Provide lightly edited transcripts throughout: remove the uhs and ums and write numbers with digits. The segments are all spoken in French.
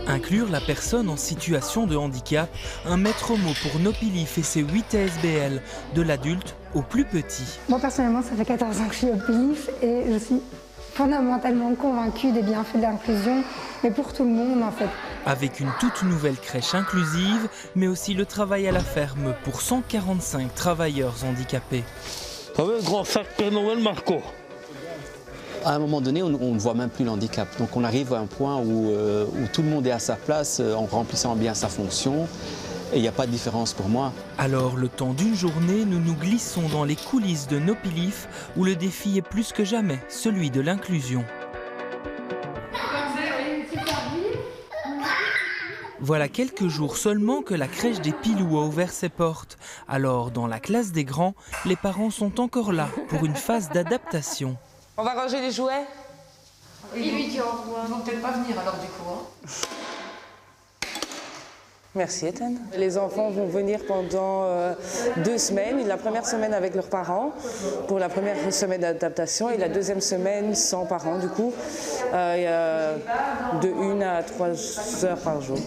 Inclure la personne en situation de handicap, un maître mot pour Nopilif et ses 8 ASBL, de l'adulte au plus petit. Moi personnellement, ça fait 14 ans que je suis au Pilif et je suis fondamentalement convaincue des bienfaits de l'inclusion, mais pour tout le monde en fait. Avec une toute nouvelle crèche inclusive, mais aussi le travail à la ferme pour 145 travailleurs handicapés. Ça veut un grand sac Père Noël Marco. À un moment donné, on ne voit même plus le handicap. Donc on arrive à un point où tout le monde est à sa place en remplissant bien sa fonction. Et il n'y a pas de différence pour moi. Alors, le temps d'une journée, nous nous glissons dans les coulisses de Nopilif, où le défi est plus que jamais celui de l'inclusion. Voilà quelques jours seulement que la crèche des Pilous a ouvert ses portes. Alors, dans la classe des grands, les parents sont encore là pour une phase d'adaptation. On va ranger les jouets. Il lui dit au revoir. Ils vont peut-être pas venir alors du coup. Merci Ethan. Les enfants vont venir pendant 2 semaines. La première semaine avec leurs parents pour la première semaine d'adaptation et la deuxième semaine sans parents du coup, de 1 à 3 heures par jour.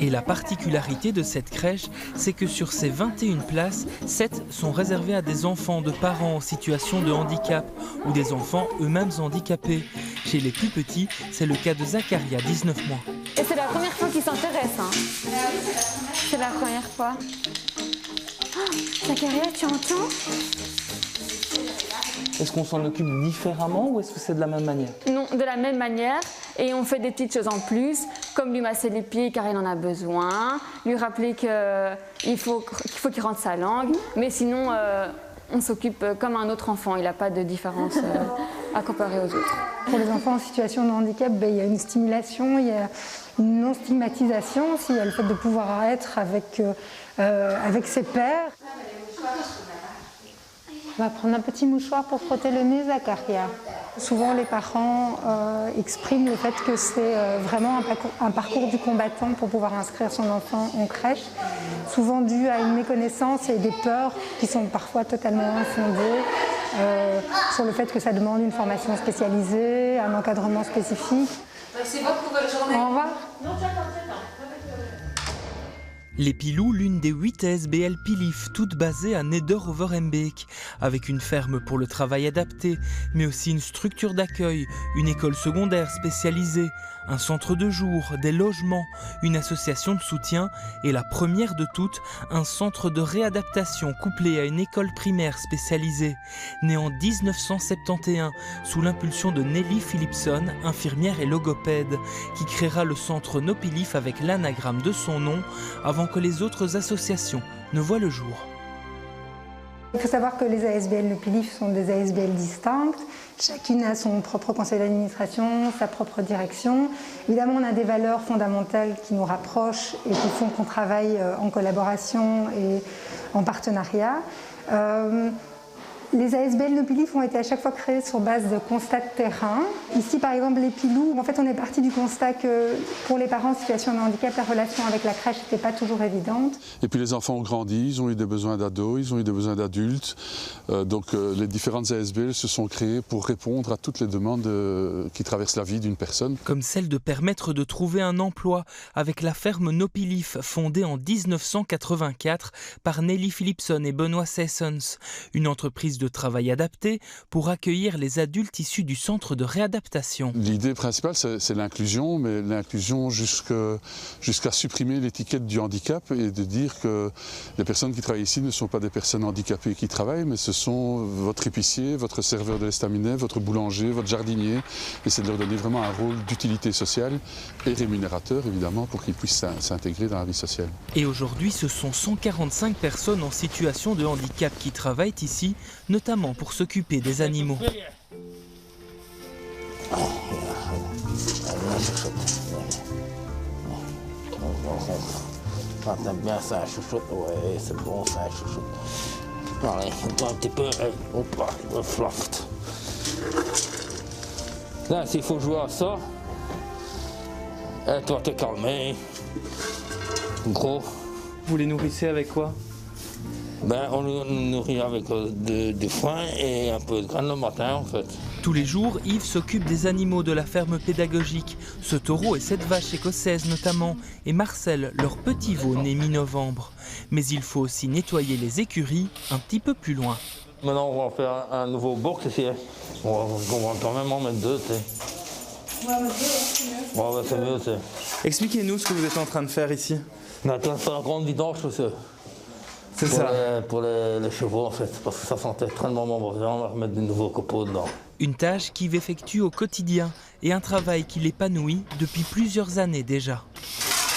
Et la particularité de cette crèche, c'est que sur ces 21 places, 7 sont réservées à des enfants de parents en situation de handicap ou des enfants eux-mêmes handicapés. Chez les plus petits, c'est le cas de Zacharia, 19 mois. Et c'est la première fois qu'il s'intéresse. C'est la première fois. Oh, Zacharia, tu entends? Est-ce qu'on s'en occupe différemment ou est-ce que c'est de la même manière? Non, de la même manière. Et on fait des petites choses en plus, comme lui masser les pieds car il en a besoin, lui rappeler qu'il faut qu'il rentre sa langue, mais sinon on s'occupe comme un autre enfant, il n'a pas de différence à comparer aux autres. Pour les enfants en situation de handicap, il y a une stimulation, il y a une non-stigmatisation aussi, il y a le fait de pouvoir être avec ses pairs. On va prendre un petit mouchoir pour frotter le nez, Zacharia. Souvent, les parents expriment le fait que c'est vraiment un parcours du combattant pour pouvoir inscrire son enfant en crèche, souvent dû à une méconnaissance et des peurs qui sont parfois totalement infondées, sur le fait que ça demande une formation spécialisée, un encadrement spécifique. Merci beaucoup, bonne journée. Au revoir. Les Pilous, l'une des 8 ASBL Pilif, toutes basées à Neder-over-Embeek, avec une ferme pour le travail adapté, mais aussi une structure d'accueil, une école secondaire spécialisée, un centre de jour, des logements, une association de soutien et la première de toutes, un centre de réadaptation couplé à une école primaire spécialisée. Né en 1971 sous l'impulsion de Nelly Philipson, infirmière et logopède, qui créera le centre Nopilif avec l'anagramme de son nom avant que les autres associations ne voient le jour. Il faut savoir que les ASBL Nopilif sont des ASBL distinctes. Chacune a son propre conseil d'administration, sa propre direction. Évidemment, on a des valeurs fondamentales qui nous rapprochent et qui font qu'on travaille en collaboration et en partenariat. Les ASBL Nopilif ont été à chaque fois créés sur base de constats de terrain. Ici, par exemple, les Pilous, en fait, on est parti du constat que pour les parents en situation de handicap, la relation avec la crèche n'était pas toujours évidente. Et puis les enfants ont grandi, ils ont eu des besoins d'ados, ils ont eu des besoins d'adultes. Donc les différentes ASBL se sont créées pour répondre à toutes les demandes qui traversent la vie d'une personne. Comme celle de permettre de trouver un emploi avec la ferme Nopilif, fondée en 1984 par Nelly Philipson et Benoît Sessons, une entreprise de travail adapté pour accueillir les adultes issus du centre de réadaptation. L'idée principale, c'est l'inclusion, mais l'inclusion jusqu'à supprimer l'étiquette du handicap et de dire que les personnes qui travaillent ici ne sont pas des personnes handicapées qui travaillent, mais ce sont votre épicier, votre serveur de l'estaminet, votre boulanger, votre jardinier, et c'est de leur donner vraiment un rôle d'utilité sociale et rémunérateur, évidemment, pour qu'ils puissent s'intégrer dans la vie sociale. Et aujourd'hui, ce sont 145 personnes en situation de handicap qui travaillent ici, notamment pour s'occuper des animaux. T'aimes bien ça, chouchoute? Ouais, c'est bon ça, chouchoute. Allez, un petit peu, hop là, floft. Là, s'il faut jouer à ça, toi t'es calmé. Gros. Vous les nourrissez avec quoi? On le nourrit avec du foin et un peu de graines le matin en fait. Tous les jours, Yves s'occupe des animaux de la ferme pédagogique. Ce taureau et cette vache écossaise notamment, et Marcel, leur petit veau né mi-novembre. Mais il faut aussi nettoyer les écuries un petit peu plus loin. Maintenant on va faire un nouveau box ici. On va quand même en mettre 2. On va mettre 2, c'est mieux. Ouais, c'est mieux. Expliquez-nous ce que vous êtes en train de faire ici. On est en train de faire un grand vidange C'est ça. pour les chevaux en fait, parce que ça sentait extrêmement mauvais. On va remettre de nouveaux copeaux dedans. Une tâche qu'Yves effectue au quotidien et un travail qui l'épanouit depuis plusieurs années déjà.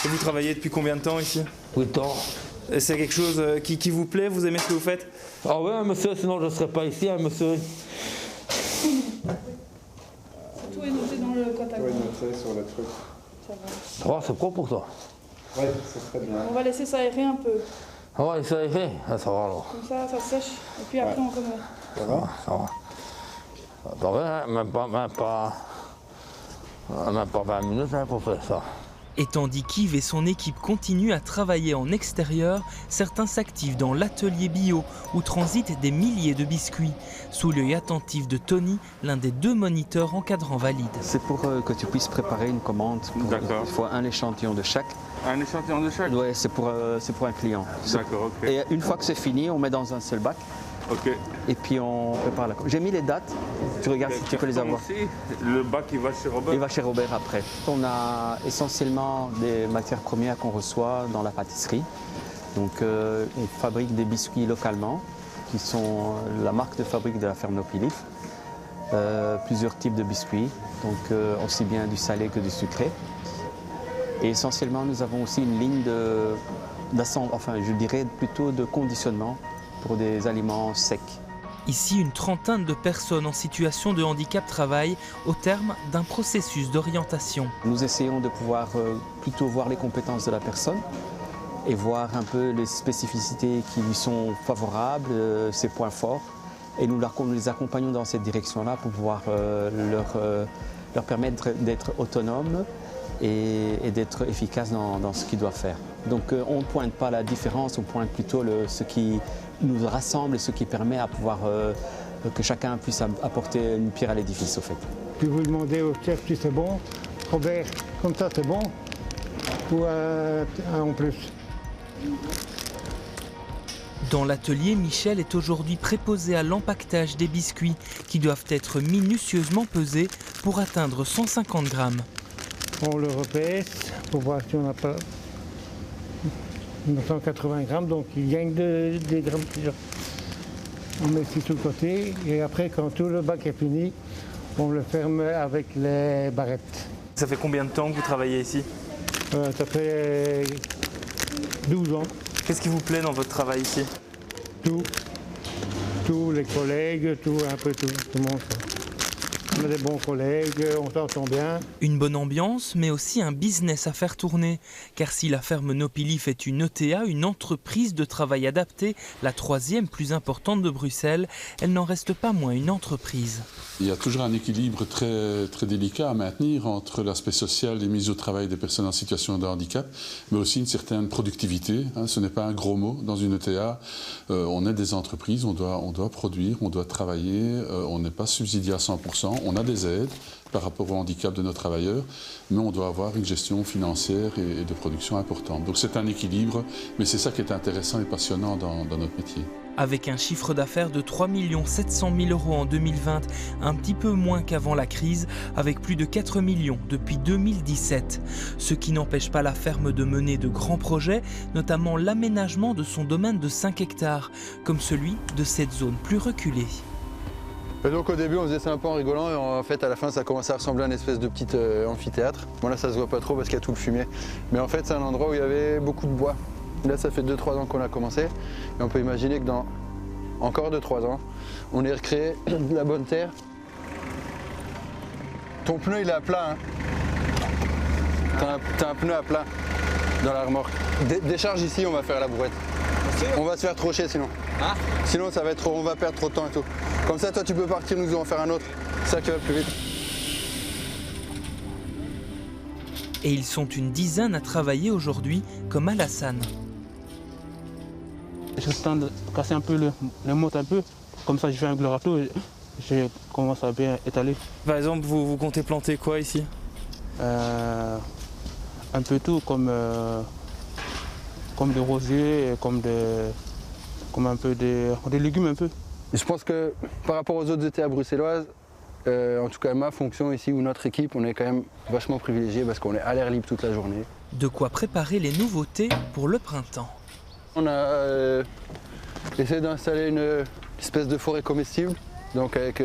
Et vous travaillez depuis combien de temps ici? 8 ans. Et c'est quelque chose qui vous plaît? Vous aimez ce que vous faites? Ah ouais, monsieur, sinon je ne serais pas ici, hein, monsieur. Tout est noté dans le code à Oui, noté sur le truc. Ça va. C'est propre pour toi. Oui, c'est très bien. On va laisser ça aérer un peu. Ah ouais, ça irait. Ah, ça va alors. Comme ça sèche. Et puis après, on remet. Ça va. Ça va, même pas 20 minutes hein, pour faire ça. Et tandis qu'Yves et son équipe continuent à travailler en extérieur, certains s'activent dans l'atelier bio où transitent des milliers de biscuits, sous l'œil attentif de Tony, l'un des 2 moniteurs encadrants valides. C'est pour que tu puisses préparer une commande. D'accord. Il faut un échantillon de chaque. Un échantillon de chaque? Oui, c'est pour un client. D'accord, ok. Et une fois que c'est fini, on met dans un seul bac. Ok. Et puis on prépare la commande. J'ai mis les dates, tu regardes si tu peux les avoir. Ici, le bac il va chez Robert? Il va chez Robert après. On a essentiellement des matières premières qu'on reçoit dans la pâtisserie. Donc on fabrique des biscuits localement, qui sont la marque de fabrique de la ferme Nopilif. Plusieurs types de biscuits, donc aussi bien du salé que du sucré. Et essentiellement, nous avons aussi une ligne je dirais plutôt de conditionnement pour des aliments secs. Ici, une trentaine de personnes en situation de handicap travaillent au terme d'un processus d'orientation. Nous essayons de pouvoir plutôt voir les compétences de la personne et voir un peu les spécificités qui lui sont favorables, ses points forts. Et nous les accompagnons dans cette direction-là pour pouvoir leur permettre d'être autonomes et d'être efficaces dans ce qu'ils doivent faire. Donc on ne pointe pas la différence, on pointe plutôt ce qui nous rassemble et ce qui permet à pouvoir que chacun puisse apporter une pierre à l'édifice au fait. Puis vous demandez au chef si c'est bon, Robert, comme ça c'est bon, ou un en plus. Dans l'atelier, Michel est aujourd'hui préposé à l'empaquetage des biscuits qui doivent être minutieusement pesés pour atteindre 150 grammes. On le repèse pour voir si on n'a pas 980 grammes, donc il gagne des grammes plusieurs. On met ici sur le côté et après quand tout le bac est fini, on le ferme avec les barrettes. Ça fait combien de temps que vous travaillez ici? Ça fait 12 ans. Qu'est-ce qui vous plaît dans votre travail ici? Tous les collègues, un peu tout le monde. On a des bons collègues, on s'entend bien. Une bonne ambiance, mais aussi un business à faire tourner. Car si la ferme Nopilif est une ETA, une entreprise de travail adapté, la 3e plus importante de Bruxelles, elle n'en reste pas moins une entreprise. Il y a toujours un équilibre très, très délicat à maintenir entre l'aspect social et mise au travail des personnes en situation de handicap, mais aussi une certaine productivité. Ce n'est pas un gros mot dans une ETA. On est des entreprises, on doit produire, on doit travailler, on n'est pas subsidié à 100%. On a des aides par rapport au handicap de nos travailleurs, mais on doit avoir une gestion financière et de production importante. Donc c'est un équilibre, mais c'est ça qui est intéressant et passionnant dans notre métier. Avec un chiffre d'affaires de 3 700 000 € en 2020, un petit peu moins qu'avant la crise, avec plus de 4 millions depuis 2017. Ce qui n'empêche pas la ferme de mener de grands projets, notamment l'aménagement de son domaine de 5 hectares, comme celui de cette zone plus reculée. Et donc au début on faisait ça un peu en rigolant et en fait à la fin ça commençait à ressembler à une espèce de petit amphithéâtre. Bon là ça se voit pas trop parce qu'il y a tout le fumier. Mais en fait c'est un endroit où il y avait beaucoup de bois. Là ça fait 2-3 ans qu'on a commencé et on peut imaginer que dans encore 2-3 ans on ait recréé de la bonne terre. Ton pneu il est à plat hein. T'as un pneu à plat dans la remorque. Décharge ici, on va faire la brouette. On va se faire trocher sinon. Ah. Sinon ça va être on va perdre trop de temps et tout. Comme ça toi tu peux partir, nous en faire un autre. C'est ça qui va plus vite. Et ils sont une dizaine à travailler aujourd'hui comme Alassane. je tente de casser un peu le mot un peu. Comme ça, je fais un gros râteau et je commence à bien étaler. Par exemple, vous comptez planter quoi ici? Un peu tout, comme des rosiers, comme un peu des légumes un peu. Je pense que par rapport aux autres ETA bruxelloises, en tout cas ma fonction ici ou notre équipe, on est quand même vachement privilégié parce qu'on est à l'air libre toute la journée. De quoi préparer les nouveautés pour le printemps. On a essayé d'installer une espèce de forêt comestible, donc avec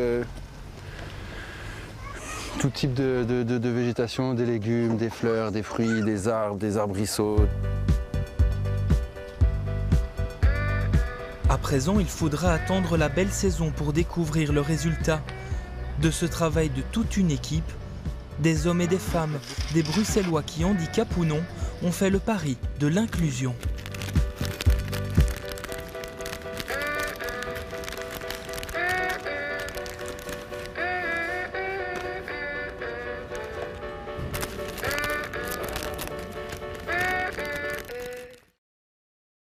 tout type de végétation, des légumes, des fleurs, des fruits, des arbrisseaux. À présent, il faudra attendre la belle saison pour découvrir le résultat de ce travail de toute une équipe, des hommes et des femmes, des Bruxellois qui, handicap ou non, ont fait le pari de l'inclusion.